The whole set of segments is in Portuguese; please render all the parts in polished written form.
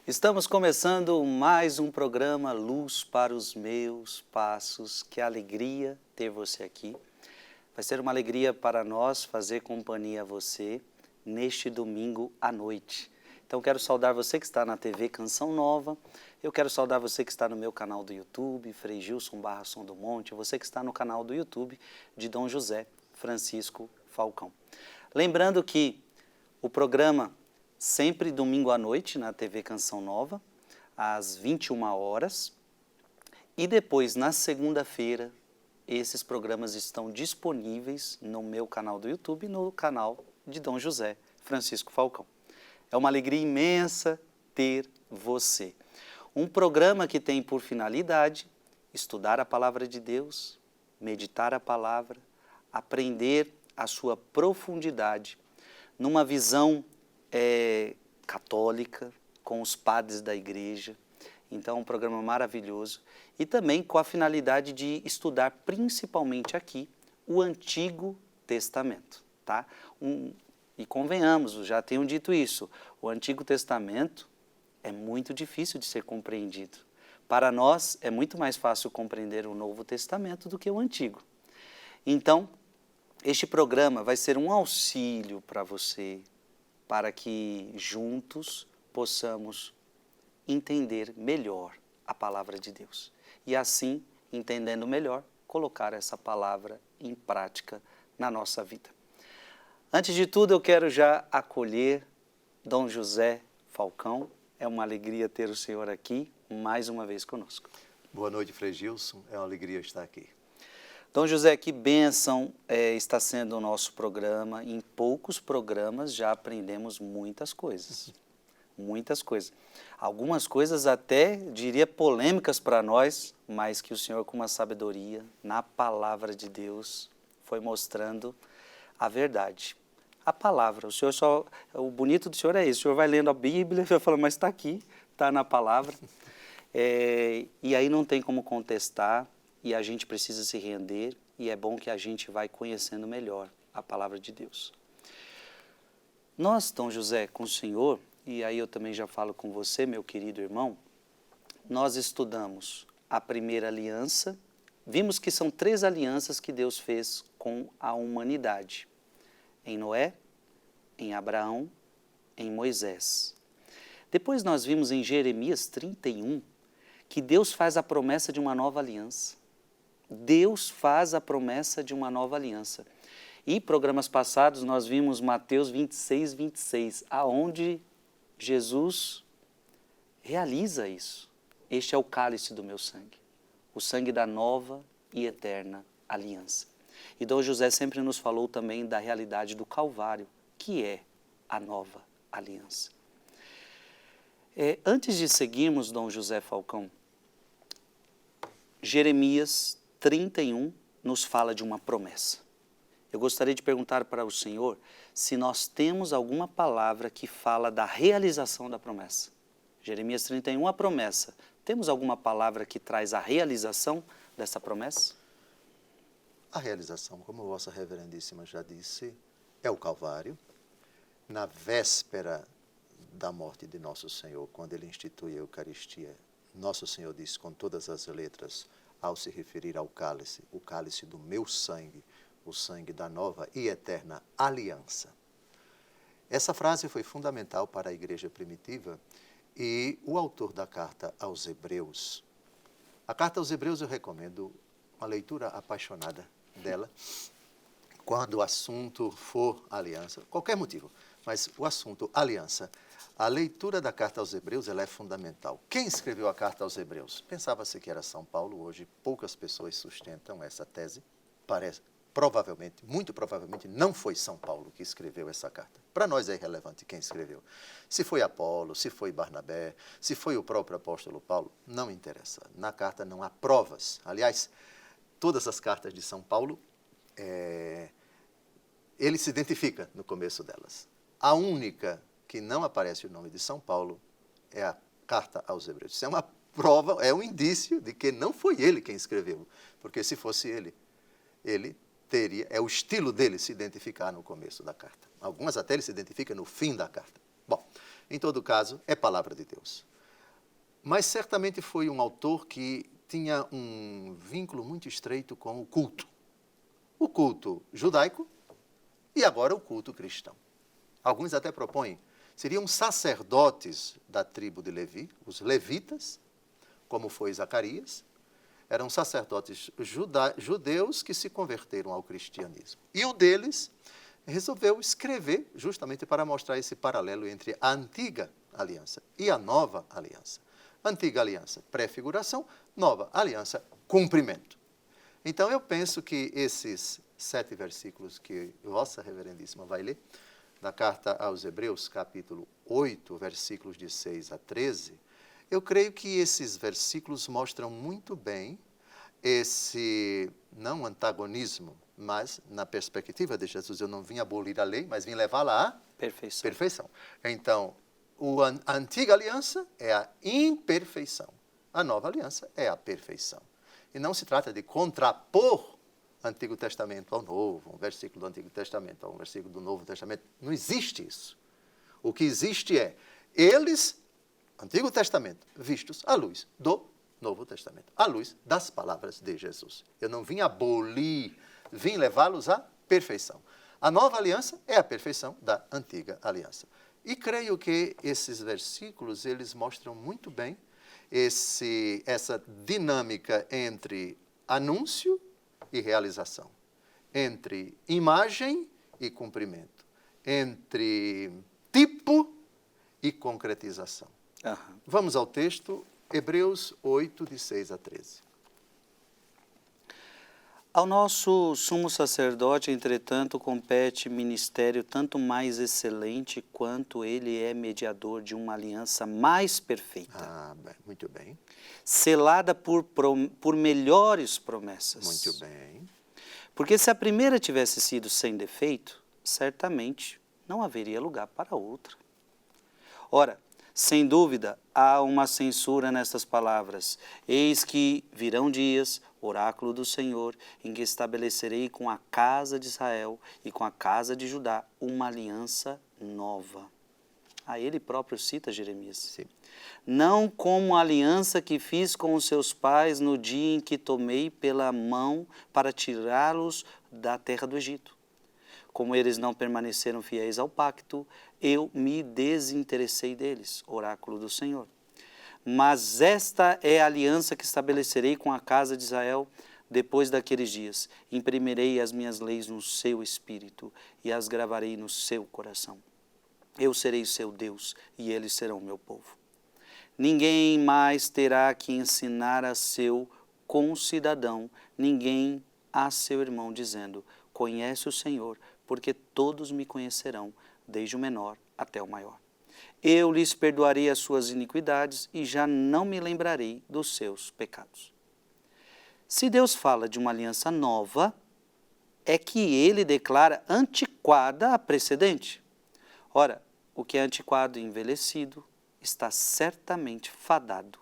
Estamos começando mais um programa Luz para os Meus Passos. Que alegria ter você aqui. Vai ser uma alegria para nós fazer companhia a você neste domingo à noite. Então quero saudar você que está na TV Canção Nova, eu quero saudar você que está no meu canal do YouTube, Frei Gilson / Som do Monte, você que está no canal do YouTube de Dom José Francisco Falcão. Lembrando que o programa sempre domingo à noite na TV Canção Nova, às 21 horas. E depois, na segunda-feira, esses programas estão disponíveis no meu canal do YouTube e no canal de Dom José Francisco Falcão. É uma alegria imensa ter você. Um programa que tem por finalidade estudar a palavra de Deus, meditar a palavra, aprender a sua profundidade, numa visão católica, com os padres da igreja. Então, é um programa maravilhoso. E também com a finalidade de estudar, principalmente aqui, o Antigo Testamento. Tá? E convenhamos, já tenho dito isso, o Antigo Testamento é muito difícil de ser compreendido. Para nós, é muito mais fácil compreender o Novo Testamento do que o Antigo. Então, este programa vai ser um auxílio para você, para que juntos possamos entender melhor a palavra de Deus. E assim, entendendo melhor, colocar essa palavra em prática na nossa vida. Antes de tudo, eu quero já acolher Dom José Falcão. É uma alegria ter o senhor aqui mais uma vez conosco. Boa noite, Frei Gilson. É uma alegria estar aqui. Dom José, que bênção está sendo o nosso programa. Em poucos programas já aprendemos muitas coisas. Muitas coisas. Algumas coisas até, diria, polêmicas para nós, mas que o Senhor, com uma sabedoria, na palavra de Deus, foi mostrando a verdade. A palavra. O bonito do Senhor é isso. O Senhor vai lendo a Bíblia e vai falando, mas está aqui, está na palavra. E aí não tem como contestar. E a gente precisa se render, e é bom que a gente vai conhecendo melhor a palavra de Deus. Nós, Dom José, com o senhor, e aí eu também já falo com você, meu querido irmão, nós estudamos a primeira aliança, vimos que são 3 alianças que Deus fez com a humanidade, em Noé, em Abraão, em Moisés. Depois nós vimos em Jeremias 31, que Deus faz a promessa de uma nova aliança. Deus faz a promessa de uma nova aliança. E programas passados nós vimos Mateus 26, 26, aonde Jesus realiza isso. Este é o cálice do meu sangue, o sangue da nova e eterna aliança. E Dom José sempre nos falou também da realidade do Calvário, que é a nova aliança. Antes de seguirmos, Dom José Falcão, Jeremias 31 nos fala de uma promessa. Eu gostaria de perguntar para o senhor se nós temos alguma palavra que fala da realização da promessa. Jeremias 31, a promessa. Temos alguma palavra que traz a realização dessa promessa? A realização, como Vossa Reverendíssima já disse, é o Calvário. Na véspera da morte de Nosso Senhor, quando Ele institui a Eucaristia, Nosso Senhor disse com todas as letras, ao se referir ao cálice, o cálice do meu sangue, o sangue da nova e eterna aliança. Essa frase foi fundamental para a igreja primitiva e o autor da carta aos Hebreus. A carta aos Hebreus eu recomendo uma leitura apaixonada dela, quando o assunto for aliança, qualquer motivo, mas o assunto aliança. A leitura da carta aos Hebreus ela é fundamental. Quem escreveu a carta aos Hebreus? Pensava-se que era São Paulo, hoje poucas pessoas sustentam essa tese. Provavelmente, muito provavelmente, não foi São Paulo que escreveu essa carta. Para nós é irrelevante quem escreveu. Se foi Apolo, se foi Barnabé, se foi o próprio apóstolo Paulo, não interessa. Na carta não há provas. Aliás, todas as cartas de São Paulo, ele se identifica no começo delas. A única que não aparece o nome de São Paulo é a carta aos Hebreus. Isso é uma prova, é um indício de que não foi ele quem escreveu, porque se fosse ele teria, é o estilo dele se identificar no começo da carta. Algumas até ele se identifica no fim da carta. Bom, em todo caso, é palavra de Deus. Mas certamente foi um autor que tinha um vínculo muito estreito com o culto. O culto judaico e agora o culto cristão. Alguns até propõem, seriam sacerdotes da tribo de Levi, os levitas, como foi Zacarias, eram sacerdotes judeus que se converteram ao cristianismo. E um deles resolveu escrever justamente para mostrar esse paralelo entre a antiga aliança e a nova aliança. Antiga aliança, prefiguração, nova aliança, cumprimento. Então eu penso que esses 7 versículos que Vossa Reverendíssima vai ler, da carta aos Hebreus, capítulo 8, versículos de 6 a 13, eu creio que esses versículos mostram muito bem esse, não antagonismo, mas na perspectiva de Jesus, eu não vim abolir a lei, mas vim levá-la à perfeição. Então, a antiga aliança é a imperfeição, a nova aliança é a perfeição. E não se trata de contrapor Antigo Testamento ao Novo, um versículo do Antigo Testamento a um versículo do Novo Testamento. Não existe isso. O que existe é eles, Antigo Testamento, vistos à luz do Novo Testamento, à luz das palavras de Jesus. Eu não vim abolir, vim levá-los à perfeição. A nova aliança é a perfeição da antiga aliança. E creio que esses versículos, eles mostram muito bem essa dinâmica entre anúncio e realização, entre imagem e cumprimento, entre tipo e concretização. Uhum. Vamos ao texto, Hebreus 8, de 6 a 13. Ao nosso sumo sacerdote, entretanto, compete ministério tanto mais excelente quanto ele é mediador de uma aliança mais perfeita. Muito bem. Selada por melhores promessas. Muito bem. Porque se a primeira tivesse sido sem defeito, certamente não haveria lugar para outra. Ora, sem dúvida, há uma censura nestas palavras. Eis que virão dias, oráculo do Senhor, em que estabelecerei com a casa de Israel e com a casa de Judá uma aliança nova. Ele próprio cita Jeremias. Sim. Não como a aliança que fiz com os seus pais no dia em que tomei pela mão para tirá-los da terra do Egito. Como eles não permaneceram fiéis ao pacto, eu me desinteressei deles, oráculo do Senhor. Mas esta é a aliança que estabelecerei com a casa de Israel depois daqueles dias. Imprimirei as minhas leis no seu espírito e as gravarei no seu coração. Eu serei o seu Deus e eles serão o meu povo. Ninguém mais terá que ensinar a seu concidadão, ninguém a seu irmão, dizendo, conhece o Senhor, porque todos me conhecerão, desde o menor até o maior. Eu lhes perdoarei as suas iniquidades e já não me lembrarei dos seus pecados. Se Deus fala de uma aliança nova, é que ele declara antiquada a precedente. Ora, o que é antiquado e envelhecido está certamente fadado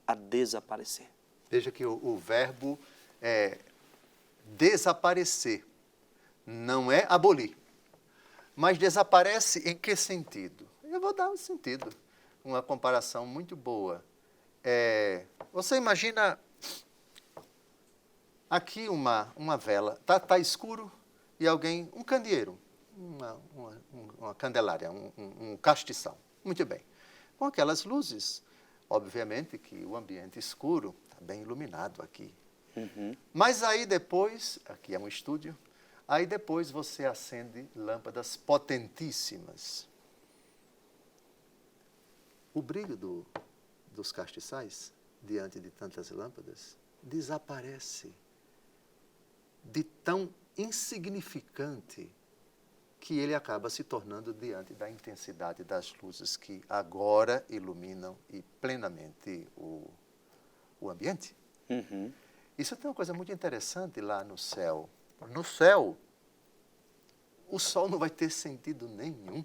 a desaparecer. Veja que o verbo é desaparecer, não é abolir. Mas desaparece em que sentido? Eu vou dar um sentido, uma comparação muito boa. Você imagina aqui uma vela, tá escuro e alguém, um candeeiro, uma candelária, um castiçal. Muito bem. Com aquelas luzes, obviamente que o ambiente escuro está bem iluminado aqui. Uhum. Mas aí depois, aqui é um estúdio, aí depois você acende lâmpadas potentíssimas. O brilho dos castiçais, diante de tantas lâmpadas, desaparece de tão insignificante que ele acaba se tornando diante da intensidade das luzes que agora iluminam e plenamente o ambiente. Uhum. Isso tem uma coisa muito interessante lá no céu. No céu, o sol não vai ter sentido nenhum.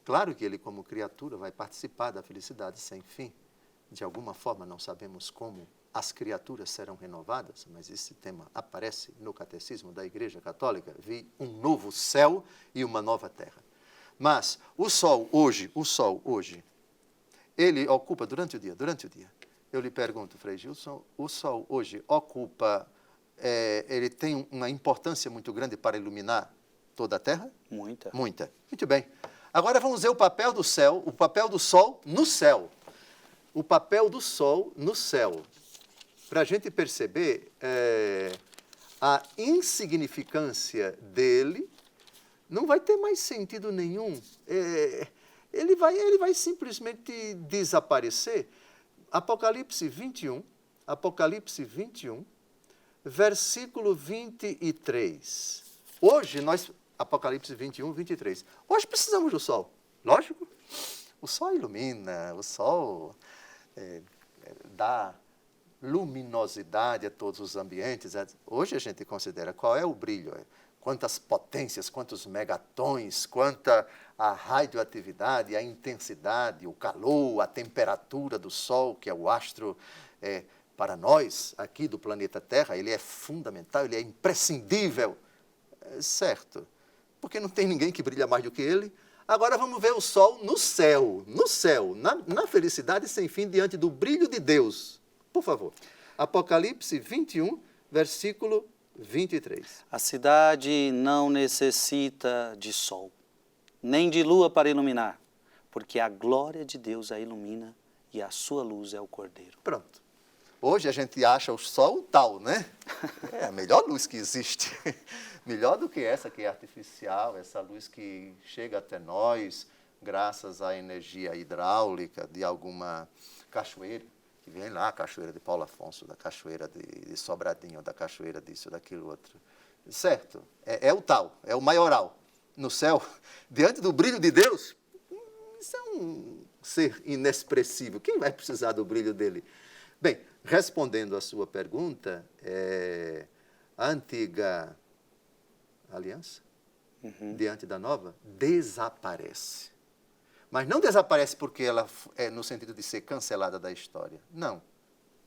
Claro que ele, como criatura, vai participar da felicidade sem fim. De alguma forma, não sabemos como as criaturas serão renovadas, mas esse tema aparece no Catecismo da Igreja Católica. Vi um novo céu e uma nova terra. Mas o sol hoje, ele ocupa durante o dia. Eu lhe pergunto, Frei Gilson, o Sol hoje ocupa, ele tem uma importância muito grande para iluminar toda a Terra? Muita. Muita. Muito bem. Agora vamos ver o papel do céu, o papel do Sol no céu. O papel do Sol no céu. Para a gente perceber a insignificância dele, não vai ter mais sentido nenhum. Ele vai simplesmente desaparecer. Apocalipse 21, versículo 23. Hoje nós, Apocalipse 21, 23. Hoje precisamos do sol, lógico. O sol ilumina, o sol dá luminosidade a todos os ambientes. Hoje a gente considera qual é o brilho, quantas potências, quantos megatons, quanta a radioatividade, a intensidade, o calor, a temperatura do Sol, que é o astro, para nós, aqui do planeta Terra, ele é fundamental, ele é imprescindível, certo? Porque não tem ninguém que brilha mais do que ele. Agora vamos ver o Sol no céu, na felicidade sem fim, diante do brilho de Deus. Por favor, Apocalipse 21, versículo 23. A cidade não necessita de sol, nem de lua para iluminar, porque a glória de Deus a ilumina e a sua luz é o Cordeiro. Pronto. Hoje a gente acha o sol tal, né? É a melhor luz que existe. Melhor do que essa que é artificial, essa luz que chega até nós, graças à energia hidráulica de alguma cachoeira, que vem lá, a cachoeira de Paulo Afonso, da cachoeira de Sobradinho, da cachoeira disso, daquilo outro. Certo? É o tal, é o maioral. No céu, diante do brilho de Deus, isso é um ser inexpressível. Quem vai precisar do brilho dele? Bem, respondendo à sua pergunta, a antiga aliança, diante da nova, desaparece. Mas não desaparece porque ela é no sentido de ser cancelada da história. Não.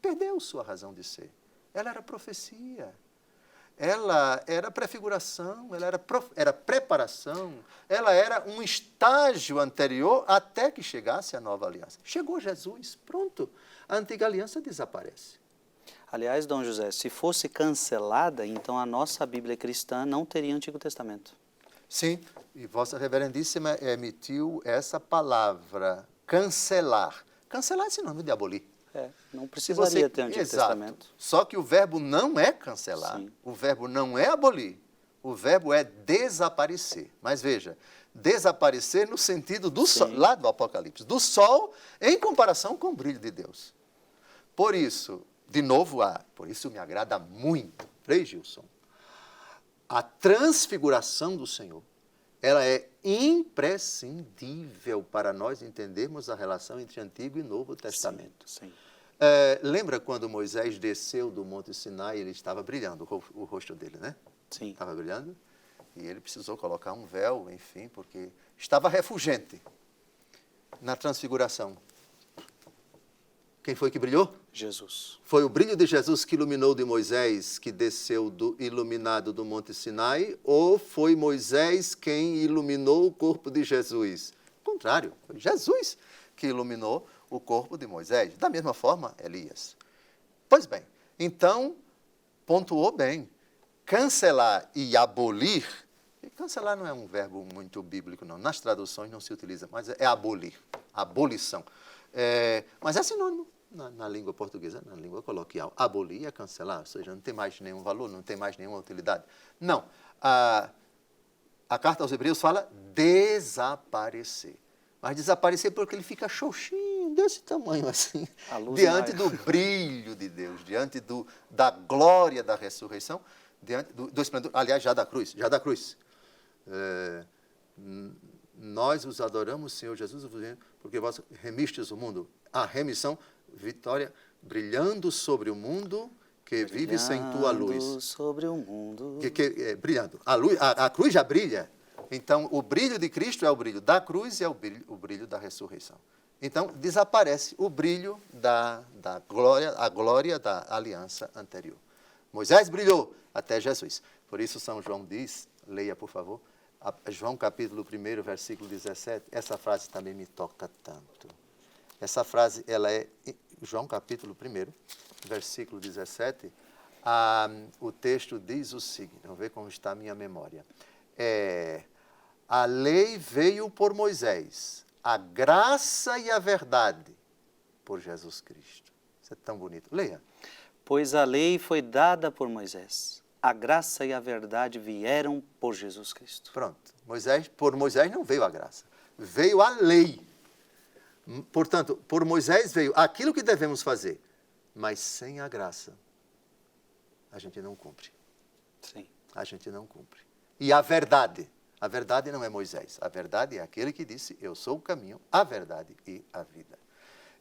Perdeu sua razão de ser. Ela era profecia. Ela era prefiguração, ela era preparação, ela era um estágio anterior até que chegasse a nova aliança. Chegou Jesus, pronto. A antiga aliança desaparece. Aliás, Dom José, se fosse cancelada, então a nossa Bíblia cristã não teria Antigo Testamento. Sim, e Vossa Reverendíssima emitiu essa palavra, cancelar. Cancelar é sinônimo de abolir. Não precisaria ter Antigo Exato. Testamento. Só que o verbo não é cancelar, Sim. o verbo não é abolir, o verbo é desaparecer. Mas veja, desaparecer no sentido do sol, lá do Apocalipse, do sol em comparação com o brilho de Deus. Por isso, de novo, por isso me agrada muito, Frei Gilson, a transfiguração do Senhor, ela é imprescindível para nós entendermos a relação entre Antigo e Novo Testamento. Sim. Lembra quando Moisés desceu do Monte Sinai e ele estava brilhando, o rosto dele, né? Sim. Estava brilhando e ele precisou colocar um véu, enfim, porque estava refulgente na transfiguração. Quem foi que brilhou? Jesus. Foi o brilho de Jesus que iluminou de Moisés, que desceu iluminado do Monte Sinai, ou foi Moisés quem iluminou o corpo de Jesus? Ao contrário, foi Jesus que iluminou o corpo de Moisés. Da mesma forma, Elias. Pois bem, então, pontuou bem. Cancelar e abolir, e cancelar não é um verbo muito bíblico, não. Nas traduções não se utiliza, mas é abolir, abolição. Mas é sinônimo. Na língua portuguesa, na língua coloquial, abolir é cancelar, ou seja, não tem mais nenhum valor, não tem mais nenhuma utilidade. Não, a carta aos Hebreus fala desaparecer. Mas desaparecer porque ele fica xoxinho, desse tamanho assim, diante do brilho de Deus, diante da glória da ressurreição, diante do esplendor, aliás, já da cruz. Nós os adoramos, Senhor Jesus, porque vós remistes o mundo. A remissão, vitória, brilhando sobre o mundo que vive sem tua luz. Sobre o mundo. Brilhando. A cruz já brilha. Então, o brilho de Cristo é o brilho da cruz e é o brilho da ressurreição. Então, desaparece o brilho da glória, a glória da aliança anterior. Moisés brilhou até Jesus. Por isso, São João diz, leia, por favor, João capítulo 1, versículo 17, essa frase também me toca tanto. Essa frase, ela é João capítulo 1, versículo 17. O texto diz o seguinte, vamos ver como está a minha memória. A lei veio por Moisés, a graça e a verdade por Jesus Cristo. Isso é tão bonito. Leia. Pois a lei foi dada por Moisés, a graça e a verdade vieram por Jesus Cristo. Pronto. Por Moisés não veio a graça, veio a lei. Portanto, por Moisés veio aquilo que devemos fazer, mas sem a graça, a gente não cumpre. Sim. A gente não cumpre. E a verdade não é Moisés, a verdade é aquele que disse, eu sou o caminho, a verdade e a vida.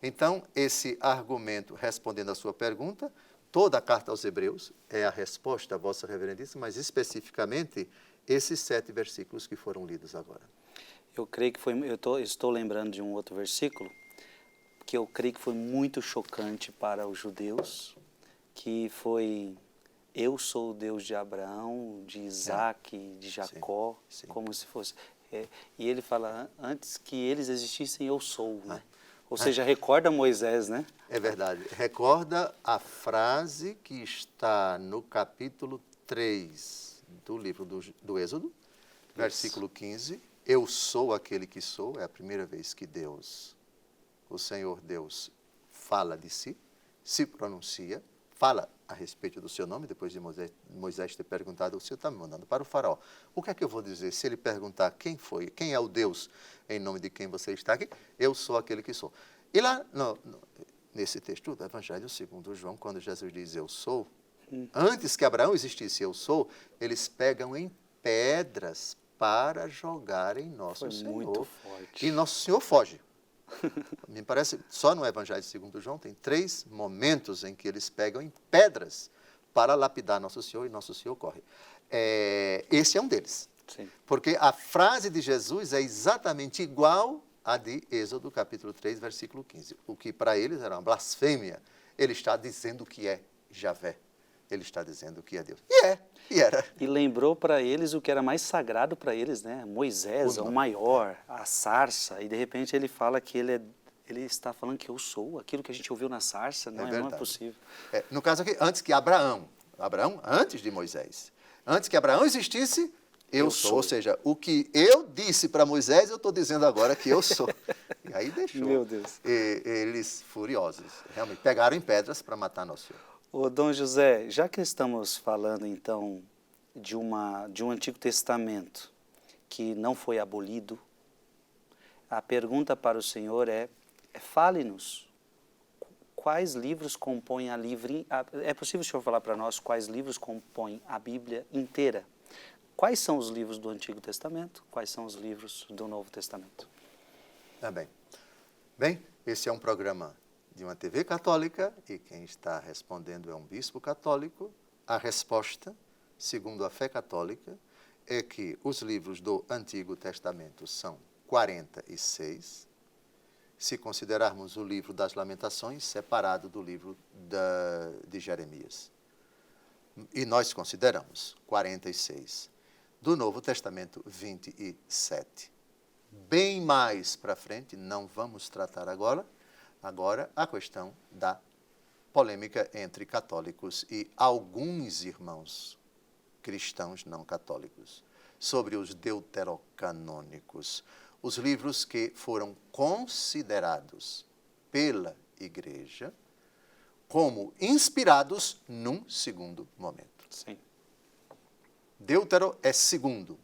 Então, esse argumento, respondendo à sua pergunta, toda a carta aos Hebreus é a resposta, Vossa Reverendíssima, mas especificamente esses 7 versículos que foram lidos agora. Eu creio que estou lembrando de um outro versículo, que eu creio que foi muito chocante para os judeus, que foi, eu sou o Deus de Abraão, de Isaac, de Jacó, sim. como se fosse. E ele fala, antes que eles existissem, eu sou, né? Ou seja, recorda Moisés, né? É verdade. Recorda a frase que está no capítulo 3 do livro do Êxodo, versículo 15. Eu sou aquele que sou. É a primeira vez que Deus, o Senhor Deus, fala de si, se pronuncia, fala a respeito do seu nome, depois de Moisés ter perguntado, o Senhor está me mandando para o faraó. O que é que eu vou dizer? Se ele perguntar quem foi, quem é o Deus em nome de quem você está aqui, eu sou aquele que sou. E lá, nesse texto do Evangelho segundo João, quando Jesus diz eu sou, antes que Abraão existisse eu sou, eles pegam em pedras para jogar em nosso Senhor. Muito forte. E nosso Senhor foge. Me parece, só no Evangelho segundo João, tem 3 momentos em que eles pegam em pedras para lapidar Nosso Senhor e Nosso Senhor corre. Esse é um deles. Sim. Porque a frase de Jesus é exatamente igual à de Êxodo, capítulo 3, versículo 15. O que para eles era uma blasfêmia. Ele está dizendo que é Javé. Ele está dizendo que é Deus. E era. E lembrou para eles o que era mais sagrado para eles, né? Moisés, o maior, a sarça. E de repente ele fala que ele está falando que eu sou, aquilo que a gente ouviu na sarça, não é possível. No caso aqui, antes que Abraão, antes de Moisés, antes que Abraão existisse, eu sou. Ou seja, o que eu disse para Moisés, eu estou dizendo agora que eu sou. E aí deixou Meu Deus. Eles furiosos. Realmente, pegaram em pedras para matar Nosso Senhor. Ô, Dom José, já que estamos falando, então, de um Antigo Testamento que não foi abolido, a pergunta para o senhor fale-nos, quais livros compõem a livre... É possível o senhor falar para nós quais livros compõem a Bíblia inteira? Quais são os livros do Antigo Testamento? Quais são os livros do Novo Testamento? Bem, esse é um programa de uma TV católica e quem está respondendo é um bispo católico. A resposta, segundo a fé católica, é que os livros do Antigo Testamento são 46, se considerarmos o livro das Lamentações separado do livro de Jeremias. E nós consideramos 46. Do Novo Testamento, 27. Bem mais para frente, não vamos tratar agora a questão da polêmica entre católicos e alguns irmãos cristãos não católicos, sobre os deuterocanônicos, os livros que foram considerados pela Igreja como inspirados num segundo momento. Sim. Deutero é segundo.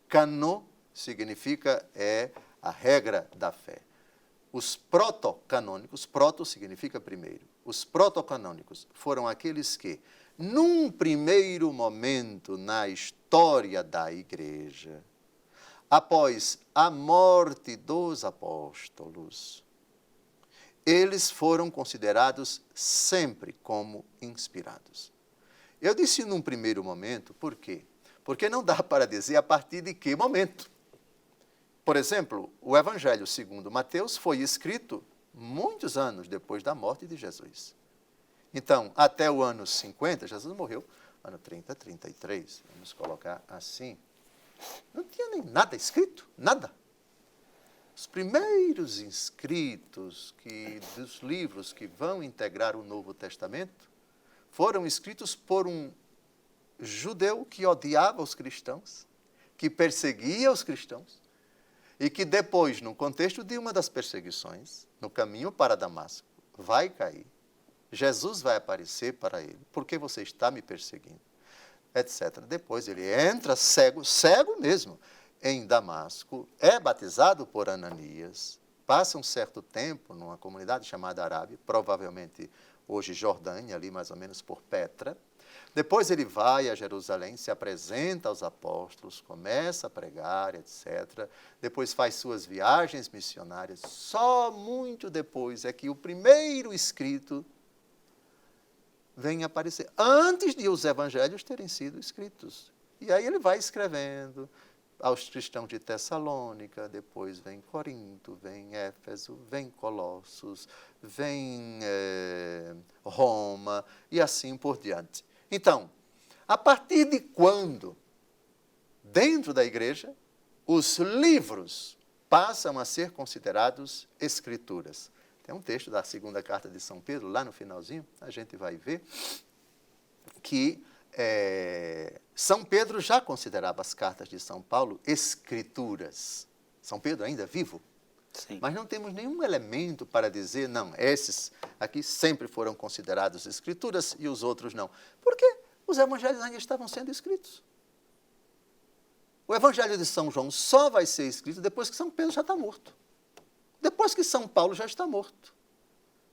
Cano significa a regra da fé. Os protocanônicos, proto significa primeiro, os protocanônicos foram aqueles que, num primeiro momento na história da Igreja, após a morte dos apóstolos, eles foram considerados sempre como inspirados. Eu disse num primeiro momento, por quê? Porque não dá para dizer a partir de que momento. Por exemplo, o Evangelho segundo Mateus foi escrito muitos anos depois da morte de Jesus. Então, até o ano 50, Jesus morreu, ano 30, 33, vamos colocar assim. Não tinha nem nada escrito, nada. Os primeiros inscritos dos livros que vão integrar o Novo Testamento foram escritos por um judeu que odiava os cristãos, que perseguia os cristãos, e que depois, no contexto de uma das perseguições, no caminho para Damasco, vai cair. Jesus vai aparecer para ele. Por que você está me perseguindo? Etc. Depois ele entra cego mesmo, em Damasco, é batizado por Ananias, passa um certo tempo numa comunidade chamada Arábia, provavelmente hoje Jordânia, ali mais ou menos por Petra. Depois ele vai a Jerusalém, se apresenta aos apóstolos, começa a pregar, etc. Depois faz suas viagens missionárias. Só muito depois é que o primeiro escrito vem aparecer, antes de os evangelhos terem sido escritos. E aí ele vai escrevendo aos cristãos de Tessalônica, depois vem Corinto, vem Éfeso, vem Colossos, vem Roma e assim por diante. Então, a partir de quando, dentro da igreja, os livros passam a ser considerados escrituras? Tem um texto da segunda carta de São Pedro, lá no finalzinho, a gente vai ver que São Pedro já considerava as cartas de São Paulo escrituras. São Pedro ainda vivo? Sim. Mas não temos nenhum elemento para dizer, não, esses aqui sempre foram considerados escrituras e os outros não. Porque os evangelhos ainda estavam sendo escritos. O evangelho de São João só vai ser escrito depois que São Pedro já está morto. Depois que São Paulo já está morto.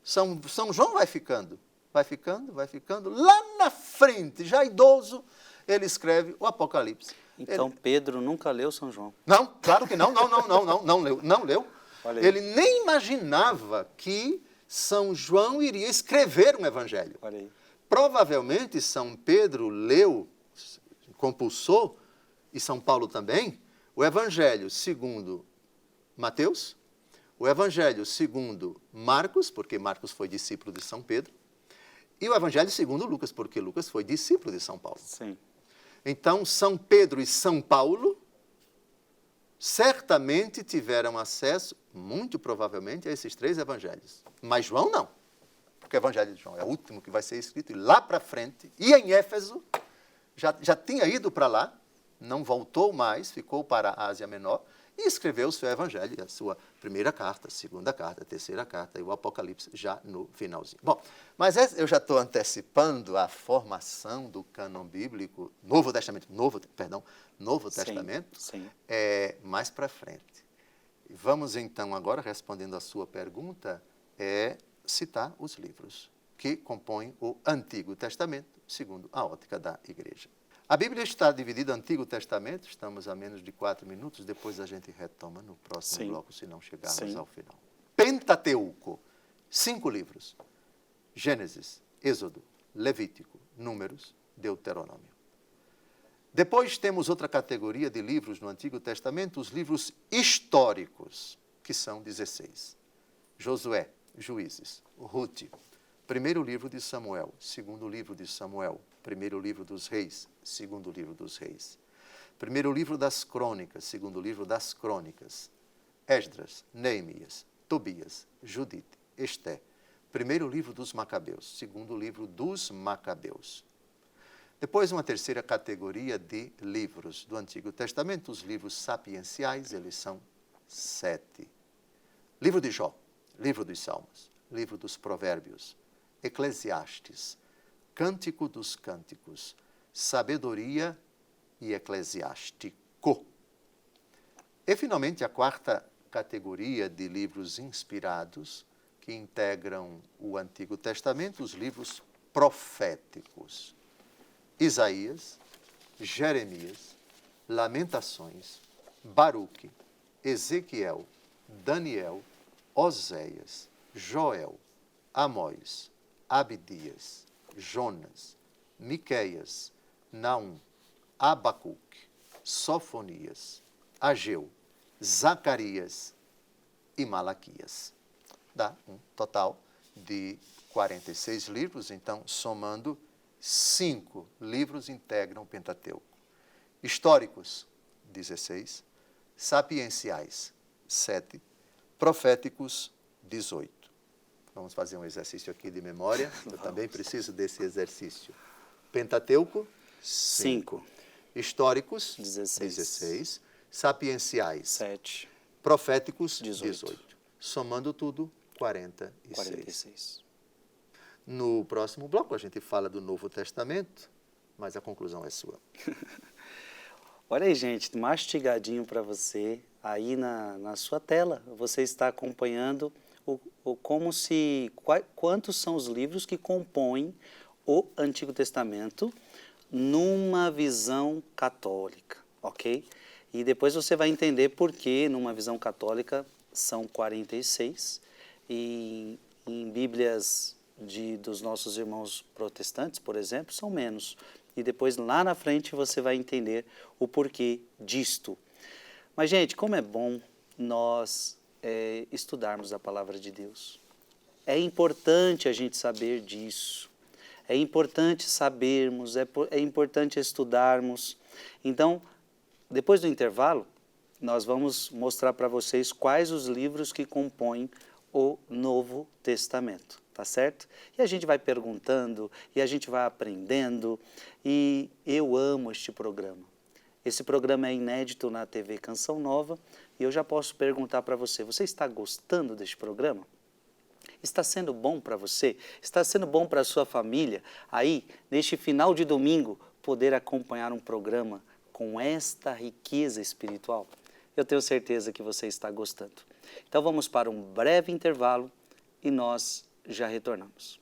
São João vai ficando. Lá na frente, já idoso, ele escreve o Apocalipse. Então Pedro nunca leu São João. Não, claro que não leu. Ele nem imaginava que São João iria escrever um evangelho. Provavelmente São Pedro leu, compulsou, e São Paulo também, o evangelho segundo Mateus, o evangelho segundo Marcos, porque Marcos foi discípulo de São Pedro, e o evangelho segundo Lucas, porque Lucas foi discípulo de São Paulo. Sim. Então, São Pedro e São Paulo certamente tiveram acesso, muito provavelmente, a esses 3 evangelhos. Mas João não, porque o evangelho de João é o último que vai ser escrito, e lá para frente, e em Éfeso, já tinha ido para lá, não voltou mais, ficou para a Ásia Menor, e escreveu o seu evangelho, a sua primeira carta, segunda carta, terceira carta e o Apocalipse já no finalzinho. Bom, mas eu já estou antecipando a formação do cânon bíblico, Novo Testamento, sim. Mais para frente. Vamos então agora, respondendo à sua pergunta, citar os livros que compõem o Antigo Testamento, segundo a ótica da Igreja. A Bíblia está dividida, Antigo Testamento, estamos a menos de 4 minutos, depois a gente retoma no próximo bloco, se não chegarmos ao final. Pentateuco, 5 livros, Gênesis, Êxodo, Levítico, Números, Deuteronômio. Depois temos outra categoria de livros no Antigo Testamento, os livros históricos, que são 16. Josué, Juízes, Rute, primeiro livro de Samuel, segundo livro de Samuel, primeiro livro dos Reis, segundo livro dos Reis. Primeiro livro das Crônicas, segundo livro das Crônicas. Esdras, Neemias, Tobias, Judite, Esté. Primeiro livro dos Macabeus, segundo livro dos Macabeus. Depois, uma terceira categoria de livros do Antigo Testamento, os livros sapienciais, eles são 7. Livro de Jó, livro dos Salmos, livro dos Provérbios, Eclesiastes, Cântico dos Cânticos, Sabedoria e Eclesiástico. E, finalmente, a quarta categoria de livros inspirados, que integram o Antigo Testamento, os livros proféticos. Isaías, Jeremias, Lamentações, Baruque, Ezequiel, Daniel, Oséias, Joel, Amós, Abdias, Jonas, Miqueias, Naum, Abacuque, Sofonias, Ageu, Zacarias e Malaquias. Dá um total de 46 livros, então, somando, 5 livros integram o Pentateuco. Históricos, 16, sapienciais, 7, proféticos, 18. Vamos fazer um exercício aqui de memória. Eu também preciso desse exercício. Pentateuco, 5. Históricos, 16. Sapienciais, 7. Proféticos, 18. 18. Somando tudo, 46. 46. No próximo bloco, a gente fala do Novo Testamento, mas a conclusão é sua. Olha aí, gente, mastigadinho para você, aí na sua tela. Você está acompanhando quantos são os livros que compõem o Antigo Testamento numa visão católica, ok? E depois você vai entender por que numa visão católica são 46 e em Bíblias dos nossos irmãos protestantes, por exemplo, são menos. E depois lá na frente você vai entender o porquê disto. Mas, gente, como é bom nós estudarmos a palavra de Deus. É importante a gente saber disso. É importante sabermos, é importante estudarmos. Então, depois do intervalo, nós vamos mostrar para vocês quais os livros que compõem o Novo Testamento, tá certo? E a gente vai perguntando, e a gente vai aprendendo, e eu amo este programa. Esse programa é inédito na TV Canção Nova, e eu já posso perguntar para você, você está gostando deste programa? Está sendo bom para você? Está sendo bom para a sua família? Aí, neste final de domingo, poder acompanhar um programa com esta riqueza espiritual? Eu tenho certeza que você está gostando. Então vamos para um breve intervalo e nós já retornamos.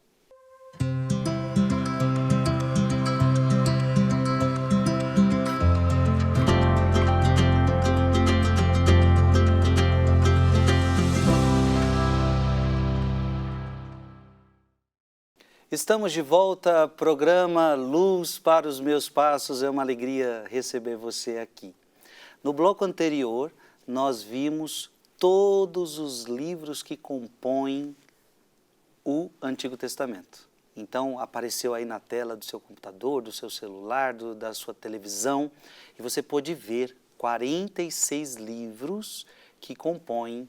Estamos de volta, programa Luz para os Meus Passos. É uma alegria receber você aqui. No bloco anterior, nós vimos todos os livros que compõem o Antigo Testamento. Então, apareceu aí na tela do seu computador, do seu celular, da sua televisão, e você pôde ver 46 livros que compõem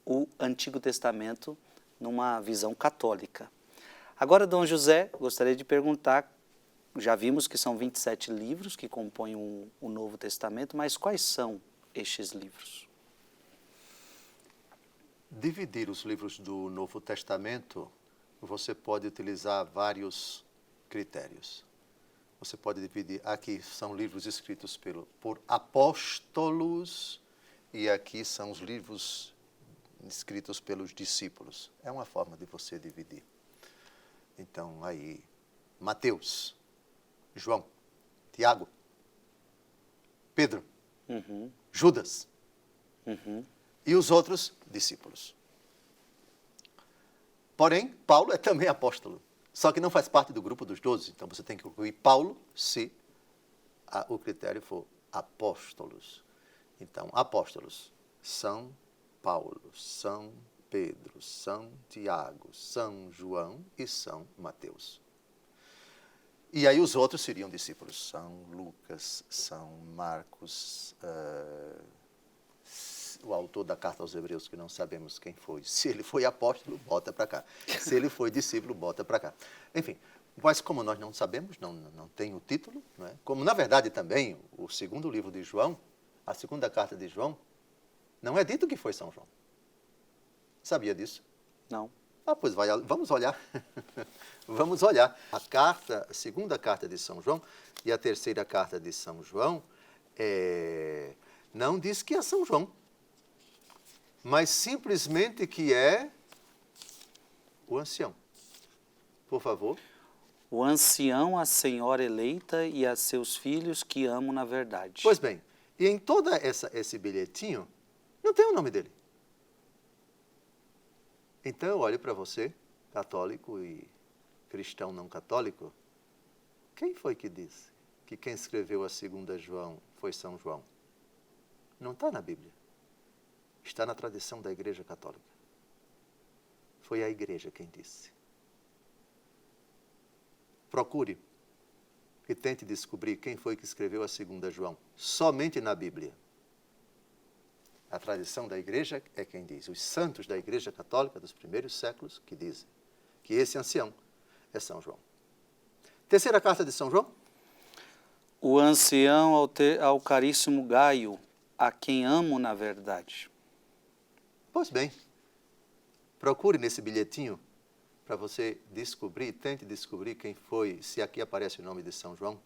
o Antigo Testamento numa visão católica. Agora, Dom José, gostaria de perguntar, já vimos que são 27 livros que compõem o Novo Testamento, mas quais são estes livros? Dividir os livros do Novo Testamento, você pode utilizar vários critérios. Você pode dividir, aqui são livros escritos por apóstolos e aqui são os livros escritos pelos discípulos. É uma forma de você dividir. Então, aí, Mateus, João, Tiago, Pedro, Judas e os outros discípulos. Porém, Paulo é também apóstolo, só que não faz parte do grupo dos 12. Então, você tem que incluir Paulo se o critério for apóstolos. Então, apóstolos, São Paulo, São Pedro, São Tiago, São João e São Mateus. E aí os outros seriam discípulos, São Lucas, São Marcos, o autor da carta aos Hebreus, que não sabemos quem foi. Se ele foi apóstolo, bota para cá. Se ele foi discípulo, bota para cá. Enfim, mas como nós não sabemos, não tem o título, não é? Como na verdade também o segundo livro de João, a segunda carta de João, não é dito que foi São João. Sabia disso? Não. Pois vamos olhar. Vamos olhar. A segunda carta de São João e a terceira carta de São João não diz que é São João, mas simplesmente que é o ancião. Por favor. O ancião, a senhora eleita e a seus filhos que amo na verdade. Pois bem, e em todo esse bilhetinho, não tem o nome dele. Então, eu olho para você, católico e cristão não católico, quem foi que disse que quem escreveu a segunda João foi São João? Não está na Bíblia. Está na tradição da Igreja Católica. Foi a Igreja quem disse. Procure e tente descobrir quem foi que escreveu a segunda João. Somente na Bíblia. A tradição da igreja é quem diz. Os santos da igreja católica dos primeiros séculos que dizem que esse ancião é São João. Terceira carta de São João. O ancião ao caríssimo Gaio, a quem amo na verdade. Pois bem, procure nesse bilhetinho para você descobrir, tente descobrir quem foi, se aqui aparece o nome de São João.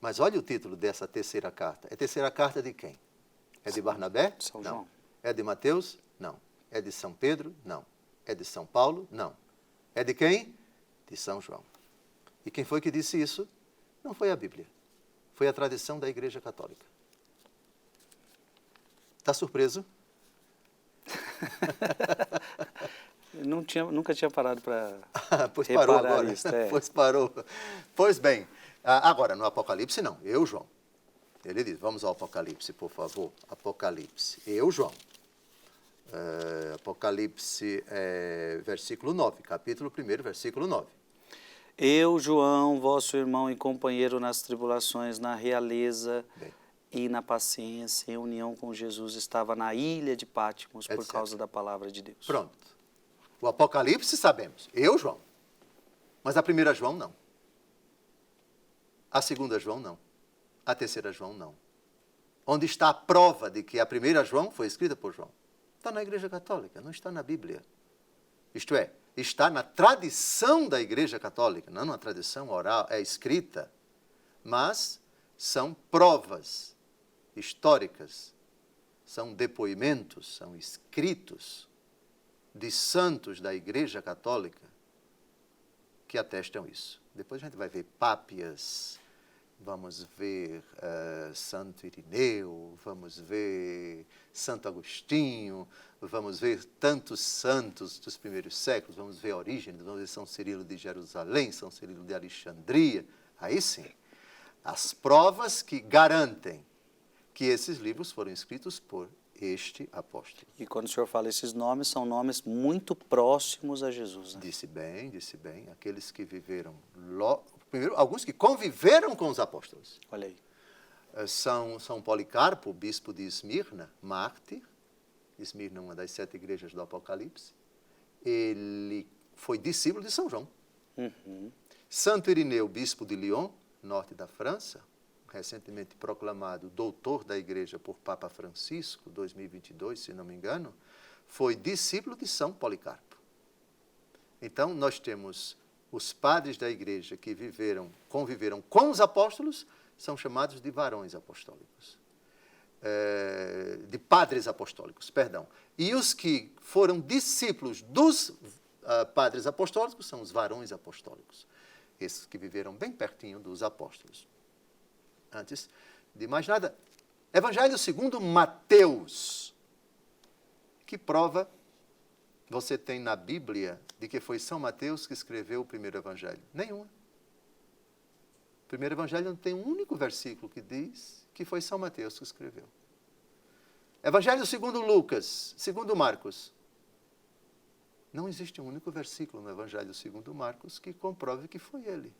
Mas olha o título dessa terceira carta. É terceira carta de quem? É de Barnabé? São Não. João. É de Mateus? Não. É de São Pedro? Não. É de São Paulo? Não. É de quem? De São João. E quem foi que disse isso? Não foi a Bíblia. Foi a tradição da Igreja Católica. Está surpreso? Nunca tinha parado para Pois parou reparar agora. isso. Pois parou. Pois bem, agora no Apocalipse não, eu, João. Ele diz, vamos ao Apocalipse, por favor. Apocalipse, eu, João. Apocalipse, versículo 9, capítulo 1, versículo 9. Eu, João, vosso irmão e companheiro nas tribulações, na realeza Bem. e na paciência, em união com Jesus, estava na ilha de Patmos por Etc. causa da palavra de Deus. Pronto. O Apocalipse sabemos, eu, João. Mas a primeira João, não. A segunda João, não. A terceira João, não. Onde está a prova de que a primeira João foi escrita por João? Está na Igreja Católica, não está na Bíblia. Isto é, está na tradição da Igreja Católica, não na tradição oral, escrita, mas são provas históricas, são depoimentos, são escritos de santos da Igreja Católica que atestam isso. Depois a gente vai ver Pápias, vamos ver Santo Irineu, vamos ver Santo Agostinho, vamos ver tantos santos dos primeiros séculos, vamos ver Orígenes, vamos ver São Cirilo de Jerusalém, São Cirilo de Alexandria. Aí sim, as provas que garantem que esses livros foram escritos por este apóstolo. E quando o senhor fala esses nomes, são nomes muito próximos a Jesus. Né? Disse bem, aqueles que viveram, primeiro, alguns que conviveram com os apóstolos. Olha aí. São Policarpo, bispo de Esmirna, mártir. Esmirna é uma das 7 igrejas do Apocalipse. Ele foi discípulo de São João. Uhum. Santo Irineu, bispo de Lyon, norte da França, recentemente proclamado doutor da igreja por Papa Francisco, 2022, se não me engano, foi discípulo de São Policarpo. Então, nós temos os padres da igreja que conviveram com os apóstolos, são chamados de varões apostólicos. De padres apostólicos, perdão. E os que foram discípulos dos padres apostólicos são os varões apostólicos. Esses que viveram bem pertinho dos apóstolos. Antes de mais nada, Evangelho segundo Mateus. Que prova você tem na Bíblia de que foi São Mateus que escreveu o primeiro Evangelho? Nenhuma. O primeiro Evangelho não tem um único versículo que diz que foi São Mateus que escreveu. Evangelho segundo Lucas, segundo Marcos. Não existe um único versículo no Evangelho segundo Marcos que comprove que foi ele.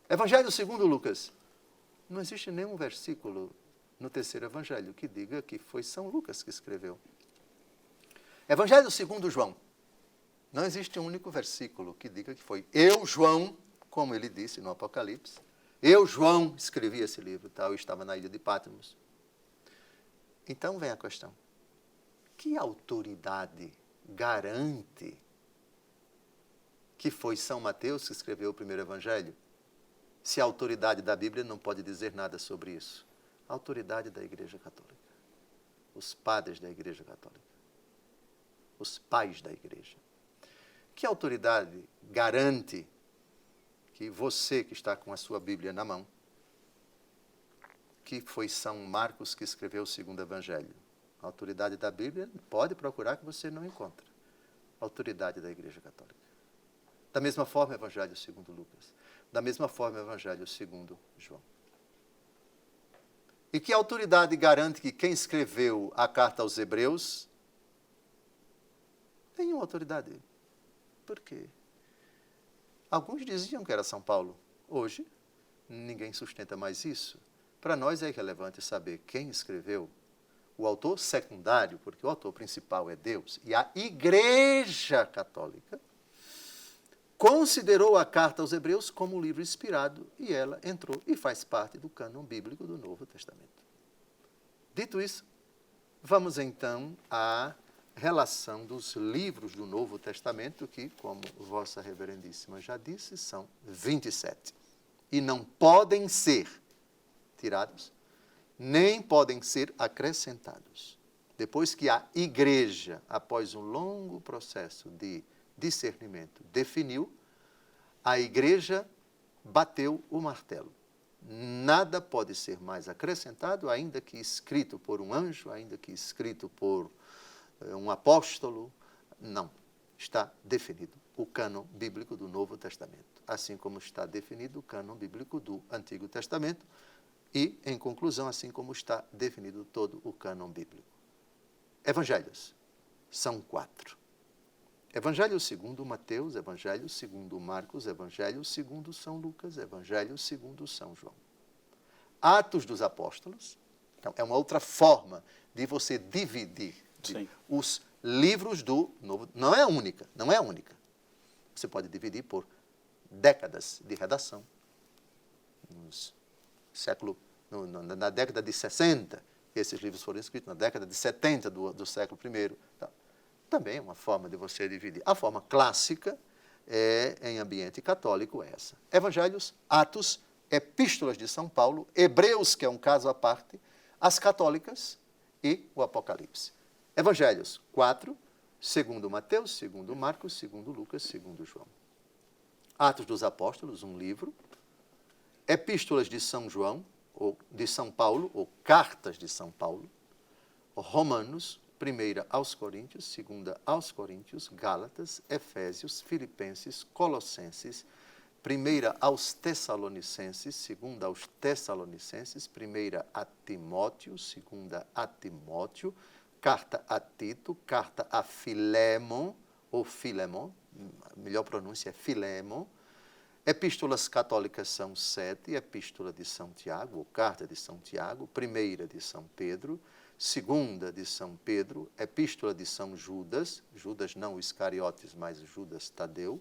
Evangelho segundo Lucas. Não existe nenhum versículo no terceiro Evangelho que diga que foi São Lucas que escreveu. Evangelho segundo João. Não existe um único versículo que diga que foi eu, João, como ele disse no Apocalipse. Eu, João, escrevi esse livro, eu estava na ilha de Patmos. Então vem a questão. Que autoridade garante que foi São Mateus que escreveu o primeiro Evangelho? Se a autoridade da Bíblia não pode dizer nada sobre isso. A autoridade da Igreja Católica. Os padres da Igreja Católica. Os pais da Igreja. Que autoridade garante que você que está com a sua Bíblia na mão, que foi São Marcos que escreveu o segundo Evangelho? A autoridade da Bíblia pode procurar que você não encontra. A autoridade da Igreja Católica. Da mesma forma, Evangelho segundo Lucas. Da mesma forma, Evangelho segundo João. E que autoridade garante que quem escreveu a carta aos Hebreus? Nenhuma autoridade. Por quê? Alguns diziam que era São Paulo. Hoje, ninguém sustenta mais isso. Para nós é irrelevante saber quem escreveu, o autor secundário, porque o autor principal é Deus, e a Igreja Católica considerou a carta aos Hebreus como um livro inspirado e ela entrou e faz parte do cânon bíblico do Novo Testamento. Dito isso, vamos então à relação dos livros do Novo Testamento, que, como Vossa Reverendíssima já disse, são 27. E não podem ser tirados, nem podem ser acrescentados. Depois que a Igreja, após um longo processo de discernimento, definiu, a Igreja bateu o martelo. Nada pode ser mais acrescentado, ainda que escrito por um anjo, ainda que escrito por um apóstolo. Não. Está definido o cânon bíblico do Novo Testamento, assim como está definido o cânon bíblico do Antigo Testamento e, em conclusão, assim como está definido todo o cânon bíblico. Evangelhos são 4. Evangelho segundo Mateus, Evangelho segundo Marcos, Evangelho segundo São Lucas, Evangelho segundo São João. Atos dos Apóstolos, então, é uma outra forma de você dividir os livros do Novo. Não é a única. Você pode dividir por décadas de redação. Na década de 60, esses livros foram escritos, na década de 70 do século I. Então, também é uma forma de você dividir. A forma clássica em ambiente católico é essa. Evangelhos, Atos, Epístolas de São Paulo, Hebreus, que é um caso à parte, as católicas e o Apocalipse. Evangelhos, 4, segundo Mateus, segundo Marcos, segundo Lucas, segundo João. Atos dos Apóstolos, um livro. Epístolas de São João, ou de São Paulo, ou cartas de São Paulo. Romanos, 1 aos Coríntios, 2 aos Coríntios, Gálatas, Efésios, Filipenses, Colossenses, 1 aos Tessalonicenses, 2 aos Tessalonicenses, 1 a Timóteo, 2 a Timóteo, carta a Tito, carta a Filémon, ou Filémon, a melhor pronúncia é Filémon. Epístolas católicas são 7, Epístola de São Tiago, ou carta de São Tiago, 1 de São Pedro, 2 de São Pedro, Epístola de São Judas, Judas não Iscariotes, mas Judas Tadeu,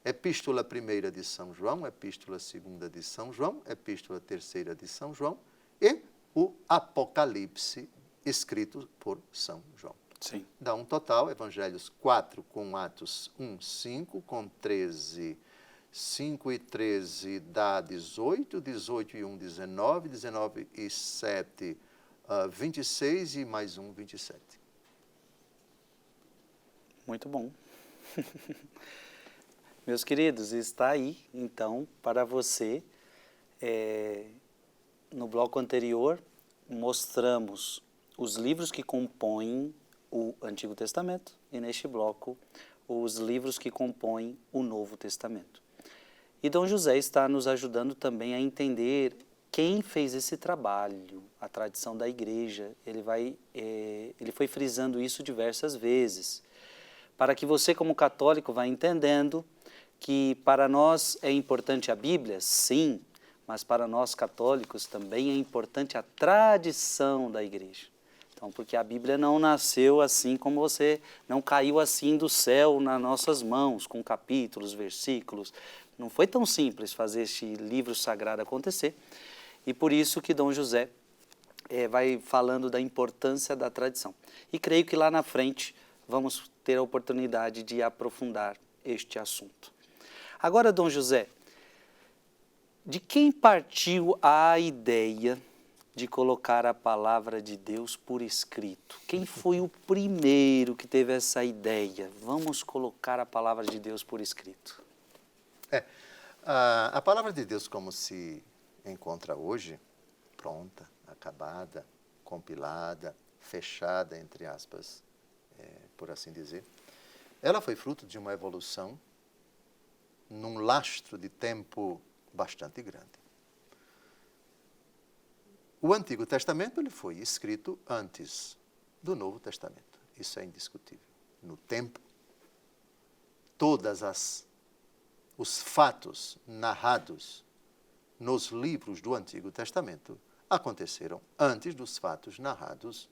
Epístola 1 de São João, Epístola 2 de São João, Epístola 3 de São João e o Apocalipse escrito por São João. Sim. Dá um total, Evangelhos 4 com Atos 1, 5, com 13, 5 e 13 dá 18, 18 e 1, 19, 19 e 7, 26 e mais um, 27. Muito bom. Meus queridos, está aí, então, para você. No bloco anterior, mostramos os livros que compõem o Antigo Testamento e, neste bloco, os livros que compõem o Novo Testamento. E Dom José está nos ajudando também a entender quem fez esse trabalho, a tradição da Igreja. Ele foi frisando isso diversas vezes, para que você, como católico, vá entendendo que para nós é importante a Bíblia, sim, mas para nós católicos também é importante a tradição da Igreja. Então, porque a Bíblia não nasceu assim como você, não caiu assim do céu nas nossas mãos, com capítulos, versículos. Não foi tão simples fazer este livro sagrado acontecer. E por isso que Dom José vai falando da importância da tradição. E creio que lá na frente vamos ter a oportunidade de aprofundar este assunto. Agora, Dom José, de quem partiu a ideia de colocar a palavra de Deus por escrito? Quem foi o primeiro que teve essa ideia? Vamos colocar a palavra de Deus por escrito. A palavra de Deus como se encontra hoje, pronta, acabada, compilada, fechada, entre aspas, por assim dizer, ela foi fruto de uma evolução num lastro de tempo bastante grande. O Antigo Testamento ele foi escrito antes do Novo Testamento. Isso é indiscutível. No tempo, os fatos narrados nos livros do Antigo Testamento aconteceram antes dos fatos narrados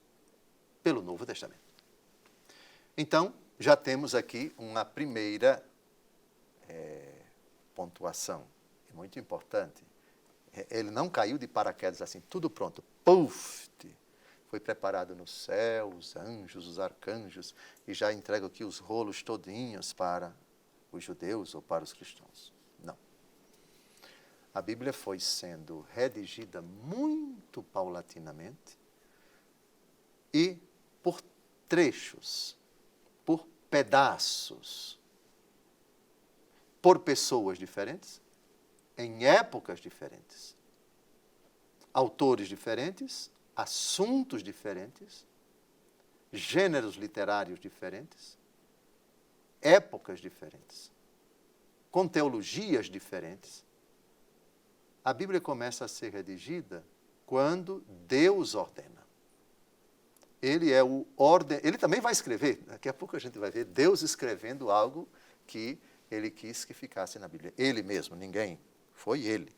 pelo Novo Testamento. Então, já temos aqui uma primeira pontuação, muito importante. Ele não caiu de paraquedas assim, tudo pronto, puf! Foi preparado no céu, os anjos, os arcanjos, e já entrego aqui os rolos todinhos para os judeus ou para os cristãos. Não. A Bíblia foi sendo redigida muito paulatinamente e por trechos, por pedaços, por pessoas diferentes, em épocas diferentes, autores diferentes, assuntos diferentes, gêneros literários diferentes, épocas diferentes, com teologias diferentes. A Bíblia começa a ser redigida quando Deus ordena. Ele é o ele também vai escrever, daqui a pouco a gente vai ver Deus escrevendo algo que ele quis que ficasse na Bíblia. Ele mesmo, ninguém, foi ele.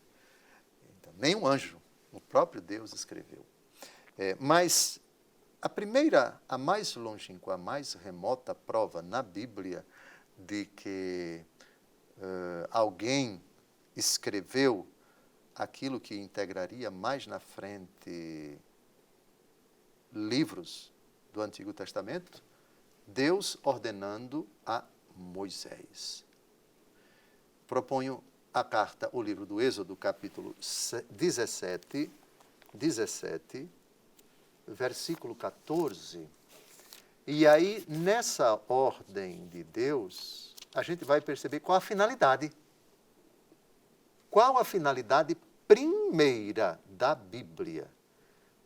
Então, nem um anjo, o próprio Deus escreveu. Mas a mais longínqua, a mais remota prova na Bíblia de que alguém escreveu aquilo que integraria mais na frente livros do Antigo Testamento, Deus ordenando a Moisés. Proponho a carta, o livro do Êxodo, capítulo 17, versículo 14. E aí, nessa ordem de Deus, a gente vai perceber qual a finalidade. Qual a finalidade primeira da Bíblia?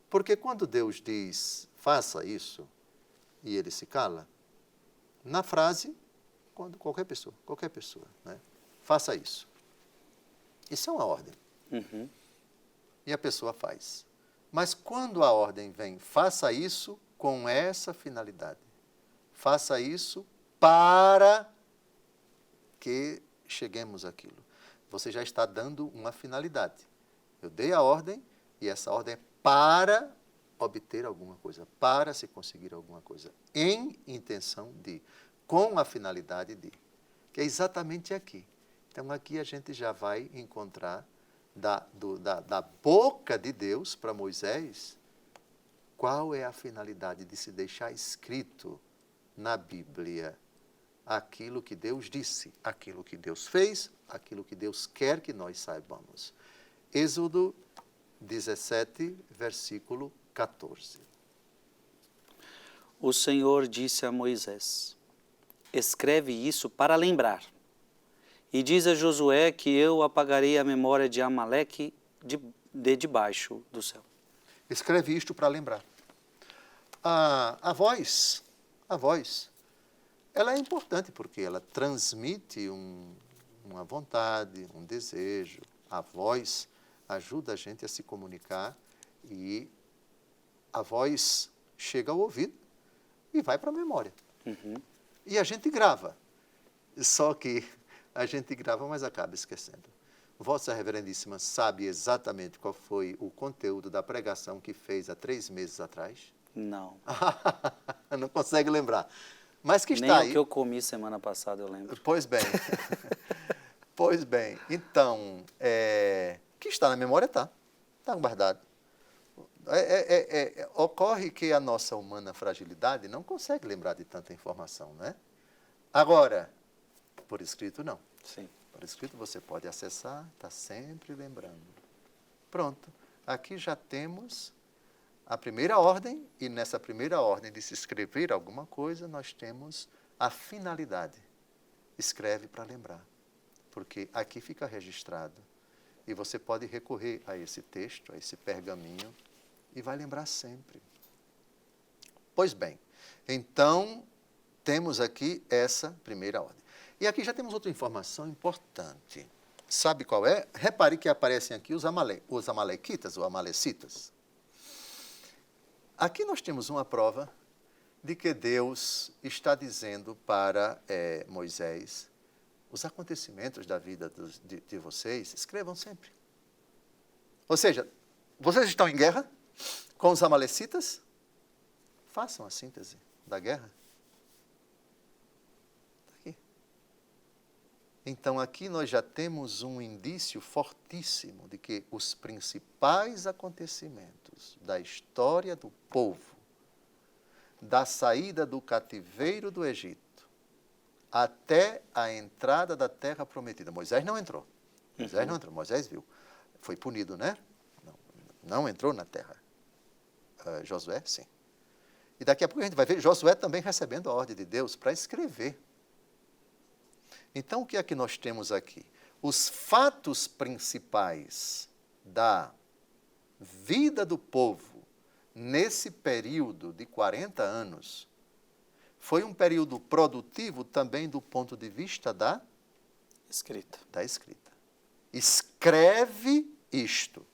Porque quando Deus diz, faça isso, e ele se cala, na frase, quando qualquer pessoa, né? Faça isso. Isso é uma ordem. Uhum. E a pessoa faz. Mas quando a ordem vem, faça isso com essa finalidade. Faça isso para que cheguemos àquilo. Você já está dando uma finalidade. Eu dei a ordem e essa ordem é para obter alguma coisa, para se conseguir alguma coisa, em intenção de, com a finalidade de, que é exatamente aqui. Então aqui a gente já vai encontrar da boca de Deus para Moisés, qual é a finalidade de se deixar escrito na Bíblia aquilo que Deus disse, aquilo que Deus fez, aquilo que Deus quer que nós saibamos. Êxodo 17, versículo 14. O Senhor disse a Moisés, escreve isso para lembrar. E diz a Josué que eu apagarei a memória de Amaleque de debaixo do céu. Escreve isto para lembrar. A voz, ela é importante porque ela transmite uma vontade, um desejo. A voz ajuda a gente a se comunicar e a voz chega ao ouvido e vai para a memória. Uhum. E a gente grava. Só que a gente grava, mas acaba esquecendo. Vossa Reverendíssima sabe exatamente qual foi o conteúdo da pregação que fez há 3 meses atrás? Não. Não consegue lembrar. Mas que está Nem aí. o que eu comi semana passada eu lembro. Pois bem. Pois bem. Então, que está na memória, está guardado. Ocorre que a nossa humana fragilidade não consegue lembrar de tanta informação, né? Agora, por escrito, não. Sim. Por escrito você pode acessar, está sempre lembrando. Pronto. Aqui já temos a primeira ordem, e nessa primeira ordem de se escrever alguma coisa, nós temos a finalidade. Escreve para lembrar. Porque aqui fica registrado. E você pode recorrer a esse texto, a esse pergaminho, e vai lembrar sempre. Pois bem, então temos aqui essa primeira ordem. E aqui já temos outra informação importante. Sabe qual é? Repare que aparecem aqui os amalequitas ou amalecitas. Aqui nós temos uma prova de que Deus está dizendo para Moisés, os acontecimentos da vida de vocês, escrevam sempre. Ou seja, vocês estão em guerra com os amalecitas? Façam a síntese da guerra. Está aqui. Então, aqui nós já temos um indício fortíssimo de que os principais acontecimentos da história do povo, da saída do cativeiro do Egito, até a entrada da terra prometida. Moisés não entrou. Moisés não entrou. Moisés viu. Foi punido, né? Não entrou na terra. Josué, sim. E daqui a pouco a gente vai ver Josué também recebendo a ordem de Deus para escrever. Então, o que é que nós temos aqui? Os fatos principais da vida do povo nesse período de 40 anos foi um período produtivo também do ponto de vista da escrita. Escreve isto.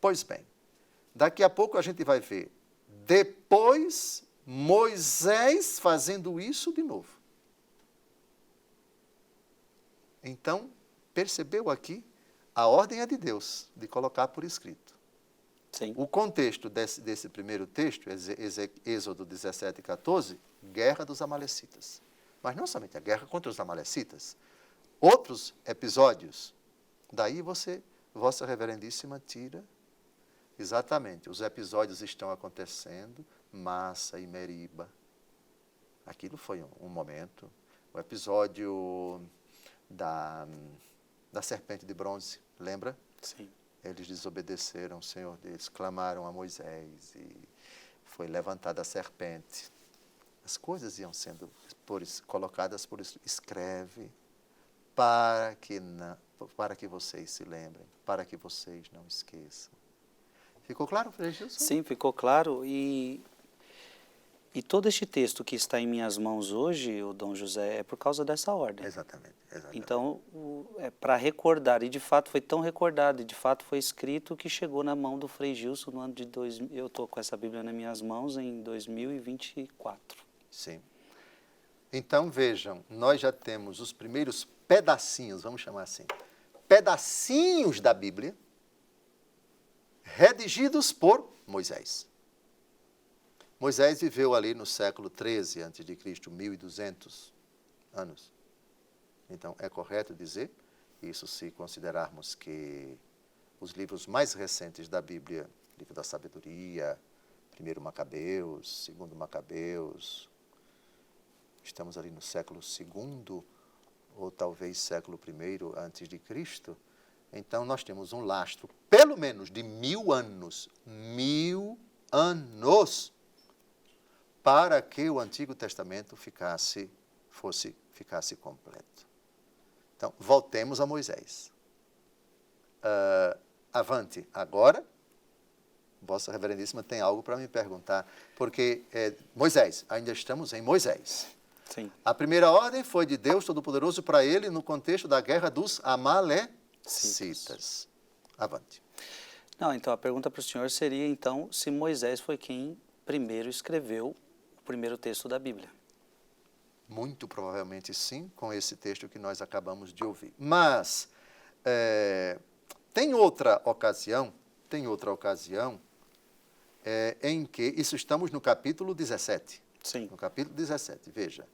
Pois bem, daqui a pouco a gente vai ver depois Moisés fazendo isso de novo. Então, percebeu aqui? A ordem é de Deus, de colocar por escrito. Sim. O contexto desse primeiro texto, Êxodo 17, 14, guerra dos amalecitas. Mas não somente a guerra contra os amalecitas, outros episódios. Daí Vossa Reverendíssima tira exatamente, os episódios estão acontecendo, Massa e Meriba. Aquilo foi um momento. O episódio da serpente de bronze, lembra? Sim. Eles desobedeceram, o Senhor deles, clamaram a Moisés e foi levantada a serpente. As coisas iam sendo colocadas por isso. Escreve para que vocês se lembrem, para que vocês não esqueçam. Ficou claro, Frei Gilson? Sim, ficou claro. E todo este texto que está em minhas mãos hoje, o Dom José, é por causa dessa ordem. Exatamente. Então, é para recordar, e de fato foi tão recordado, e de fato foi escrito que chegou na mão do Frei Gilson no ano de 2000, eu estou com essa Bíblia nas minhas mãos em 2024. Sim. Então, vejam, nós já temos os primeiros pedacinhos, vamos chamar assim, pedacinhos da Bíblia, redigidos por Moisés. Moisés viveu ali no século 13 a.C., 1.200 anos. Então, é correto dizer, isso se considerarmos que os livros mais recentes da Bíblia, livro da sabedoria, 1 Macabeus, 2 Macabeus, estamos ali no século II, ou talvez século I antes de Cristo. Então, nós temos um lastro, pelo menos, de 1000 anos. 1000 anos! Para que o Antigo Testamento ficasse completo. Então, voltemos a Moisés. Avante, agora, Vossa Reverendíssima tem algo para me perguntar, porque Moisés, ainda estamos em Moisés. Sim. A primeira ordem foi de Deus Todo-Poderoso para ele no contexto da guerra dos amalecitas. Avante. Não, então a pergunta para o senhor seria, então, se Moisés foi quem primeiro escreveu o primeiro texto da Bíblia. Muito provavelmente sim, com esse texto que nós acabamos de ouvir. Mas tem outra ocasião em que, isso estamos no capítulo 17. Sim. No capítulo 17, veja.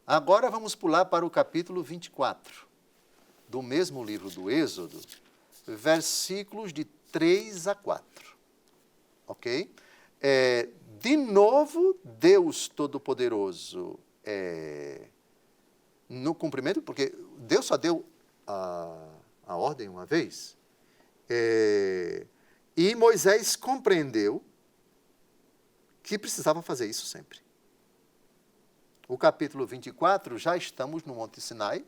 Agora vamos pular para o capítulo 24, do mesmo livro do Êxodo, versículos de 3 a 4. Ok? De novo, Deus Todo-Poderoso, no cumprimento, porque Deus só deu a ordem uma vez, e Moisés compreendeu que precisava fazer isso sempre. O capítulo 24, já estamos no Monte Sinai,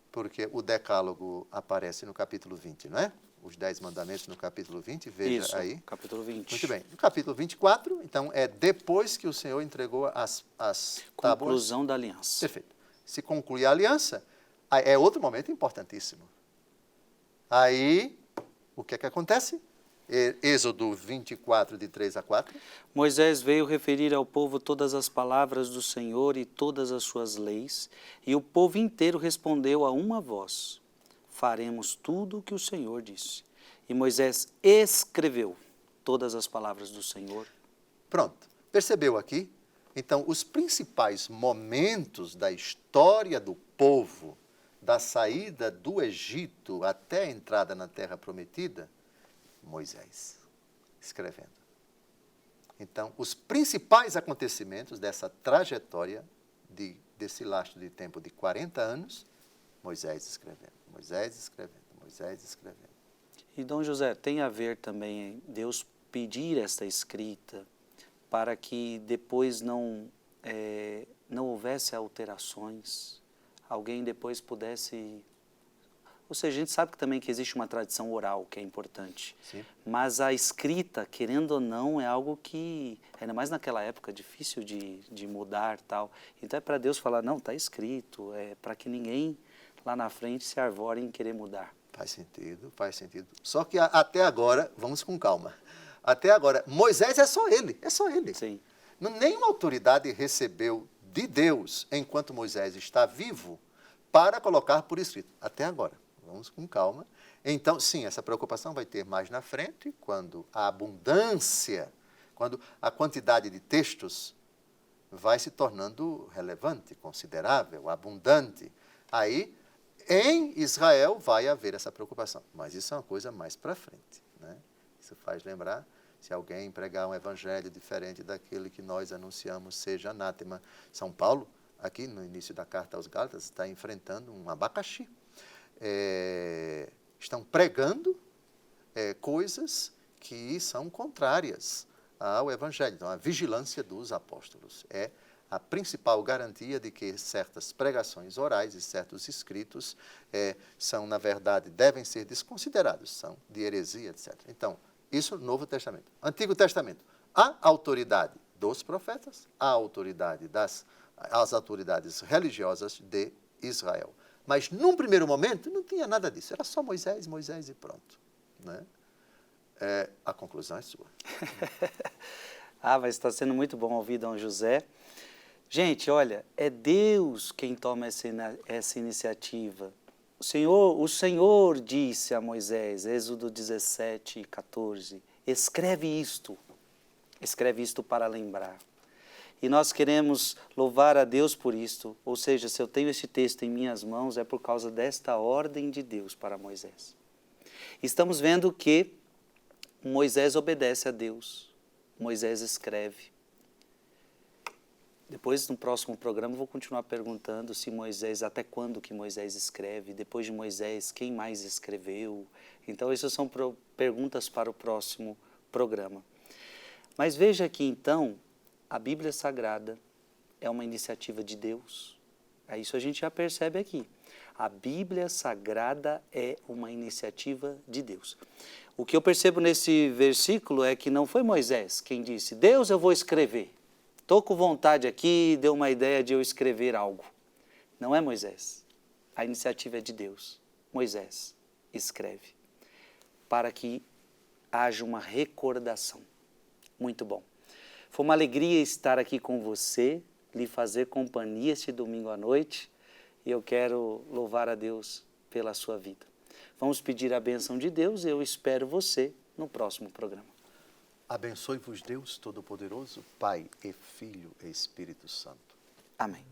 porque o decálogo aparece no capítulo 20, não é? Os 10 mandamentos no capítulo 20, veja isso, aí. Capítulo 20. Muito bem. No capítulo 24, então, é depois que o Senhor entregou as tábuas. Conclusão da aliança. Perfeito. Se conclui a aliança, é outro momento importantíssimo. Aí, o que é que acontece? Êxodo 24, de 3 a 4. Moisés veio referir ao povo todas as palavras do Senhor e todas as suas leis, e o povo inteiro respondeu a uma voz: faremos tudo o que o Senhor disse. E Moisés escreveu todas as palavras do Senhor. Pronto. Percebeu aqui? Então, os principais momentos da história do povo, da saída do Egito até a entrada na Terra Prometida, Moisés escrevendo. Então, os principais acontecimentos dessa trajetória, desse lastro de tempo de 40 anos, Moisés escrevendo, Moisés escrevendo, Moisés escrevendo. E, Dom José, tem a ver também Deus pedir esta escrita para que depois não houvesse alterações, alguém depois pudesse... Ou seja, a gente sabe também que existe uma tradição oral que é importante, Sim. mas a escrita, querendo ou não, é algo que, ainda mais naquela época, difícil de mudar tal. Então é para Deus falar, não, está escrito, é para que ninguém lá na frente se arvore em querer mudar. Faz sentido, faz sentido. Só que até agora, vamos com calma, até agora, Moisés é só ele, é só ele. Sim. Nenhuma autoridade recebeu de Deus, enquanto Moisés está vivo, para colocar por escrito, até agora. Vamos com calma. Então, sim, essa preocupação vai ter mais na frente, quando a abundância, quando a quantidade de textos vai se tornando relevante, considerável, abundante. Aí, em Israel, vai haver essa preocupação. Mas isso é uma coisa mais para frente, né? Isso faz lembrar, se alguém pregar um evangelho diferente daquele que nós anunciamos, seja anátema. São Paulo, aqui no início da carta aos Gálatas, está enfrentando um abacaxi. Estão pregando coisas que são contrárias ao Evangelho. Então, a vigilância dos apóstolos é a principal garantia de que certas pregações orais e certos escritos são, na verdade, devem ser desconsiderados, são de heresia, etc. Então, isso no Novo Testamento. Antigo Testamento, a autoridade dos profetas, a autoridade as autoridades religiosas de Israel. Mas, num primeiro momento, não tinha nada disso. Era só Moisés, Moisés e pronto, né? A conclusão é sua. Mas está sendo muito bom ouvir Dom José. Gente, olha, é Deus quem toma essa iniciativa. O Senhor disse a Moisés, Êxodo 17, 14, escreve isto para lembrar. E nós queremos louvar a Deus por isto, ou seja, se eu tenho esse texto em minhas mãos, é por causa desta ordem de Deus para Moisés. Estamos vendo que Moisés obedece a Deus, Moisés escreve. Depois, no próximo programa, eu vou continuar perguntando se Moisés, até quando que Moisés escreve, depois de Moisés, quem mais escreveu. Então, essas são perguntas para o próximo programa. Mas veja que, então, a Bíblia Sagrada é uma iniciativa de Deus. Isso a gente já percebe aqui. A Bíblia Sagrada é uma iniciativa de Deus. O que eu percebo nesse versículo é que não foi Moisés quem disse, Deus, eu vou escrever. Estou com vontade aqui, deu uma ideia de eu escrever algo. Não é Moisés. A iniciativa é de Deus. Moisés escreve para que haja uma recordação. Muito bom. Foi uma alegria estar aqui com você, lhe fazer companhia este domingo à noite, e eu quero louvar a Deus pela sua vida. Vamos pedir a bênção de Deus e eu espero você no próximo programa. Abençoe-vos Deus Todo-Poderoso, Pai e Filho e Espírito Santo. Amém.